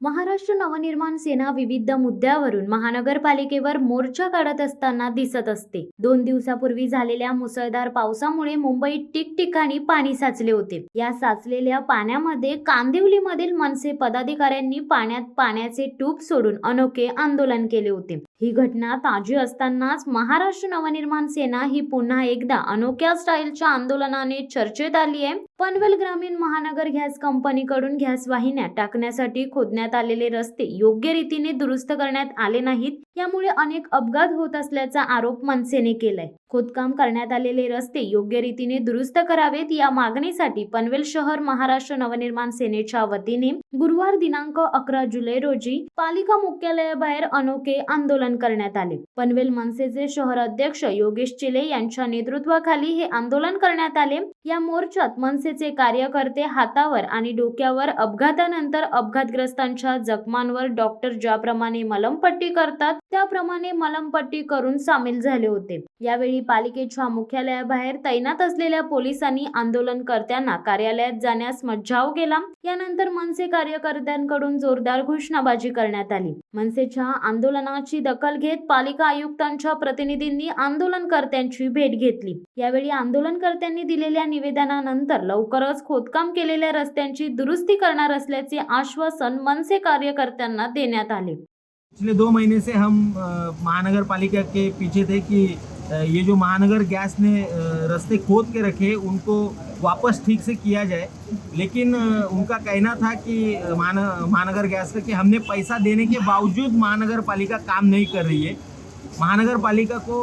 महाराष्ट्र नवनिर्माण सेना विविध मुद्द्यावरून महानगरपालिकेवर मोर्चा काढत असताना दिसत असते। 2 दिवसापूर्वी झालेल्या मुसळधार पावसामुळे मुंबईत ठिकठिकाणी पाणी साचले होते। या साचलेल्या पाण्यामध्ये कांदिवलीमधील मनसे पदाधिकाऱ्यांनी पाण्यात पाण्याचे ट्यूब सोडून अनोखे आंदोलन केले होते। ही घटना ताजी असतानाच महाराष्ट्र नवनिर्माण सेना ही पुन्हा एकदा अनोख्या स्टाईलच्या आंदोलनाने चर्चेत आली आहे। पनवेल ग्रामीण महानगर गॅस कंपनीकडून गॅस वाहिन्या टाकण्यासाठी खोदण्यात आलेले रस्ते योग्य रीतीने दुरुस्त करण्यात आले नाहीत, यामुळे अनेक अपघात होत असल्याचा आरोप मनसेने केलाय। खोदकाम करण्यात आलेले रस्ते योग्य रीतीने दुरुस्त करावेत या मागणीसाठी पनवेल शहर महाराष्ट्र नवनिर्माण सेनेच्या वतीने गुरुवार दिनांक 11 जुलै रोजी पालिका मुख्यालयाबाहेर अनोखे आंदोलन करण्यात आले। पनवेल मनसेचे शहर अध्यक्ष योगेश चिले यांच्या नेतृत्वाखाली हे आंदोलन करण्यात आले। या मोर्चात मनसेचे कार्यकर्ते हातावर आणि डोक्यावर अपघातानंतर अपघातग्रस्तांच्या जखमांवर डॉक्टर ज्याप्रमाणे मलमपट्टी करतात त्याप्रमाणे मलमपट्टी करून सामील झाले होते। यावेळी पालिकेच्या मुख्यालयाबाहेर तैनात असलेल्या पोलिसांनी आंदोलनकर्त्यांना कार्यालयात जाण्यास मज्जाव केला। यानंतर मनसे कार्यकर्त्यांकडून जोरदार घोषणाबाजी करण्यात आली। मनसेच्या आंदोलनाची दखल घेत पालिका आयुक्तांच्या प्रतिनिधींनी आंदोलनकर्त्यांची भेट घेतली। यावेळी आंदोलनकर्त्यांनी दिलेल्या निवेदनानंतर लवकरच खोदकाम केलेल्या रस्त्यांची दुरुस्ती करणार असल्याचे आश्वासन मनसे कार्यकर्त्यांना देण्यात आले। पिछले 2 महीने से हम महानगर पालिका के पीछे थे कि ये जो महानगर गैस ने रास्ते खोद के रखे उनको वापस ठीक से किया जाए, लेकिन उनका कहना था कि महानगर गैस का कि हमने पैसा देने के बावजूद महानगर पालिका काम नहीं कर रही है। महानगर पालिका को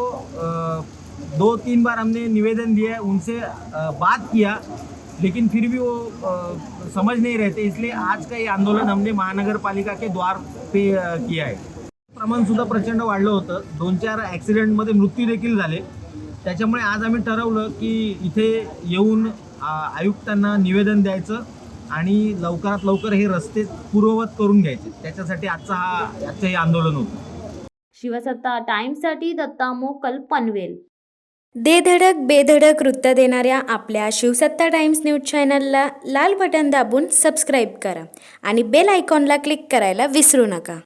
2-3 बार हमने निवेदन दिया, उनसे बात किया, लेकिन फिर भी वो समझ नहीं रहते, इसलिए आज का ये आंदोलन हमने महानगर पालिका के द्वार पे किया है। प्रमाण सुद्धा प्रचंड वाढलं होतं, 2-4 ॲक्सिडेंटमध्ये मृत्यू देखील झाले। त्याच्यामुळे आज आम्ही ठरवलं की इथे येऊन आयुक्तांना निवेदन द्यायचं आणि लवकरात लवकर हे रस्ते पूर्ववत करून घ्यायचे, त्याच्यासाठी आजचं हे आंदोलन होतं। शिवसत्ता टाइम्ससाठी दत्ता मोकल, पनवेल। दे धडक बेधडक वृत्त देणाऱ्या आपल्या शिवसत्ता टाइम्स न्यूज चॅनलला लाल बटन दाबून सबस्क्राईब करा आणि बेल आयकॉनला क्लिक करायला विसरू नका।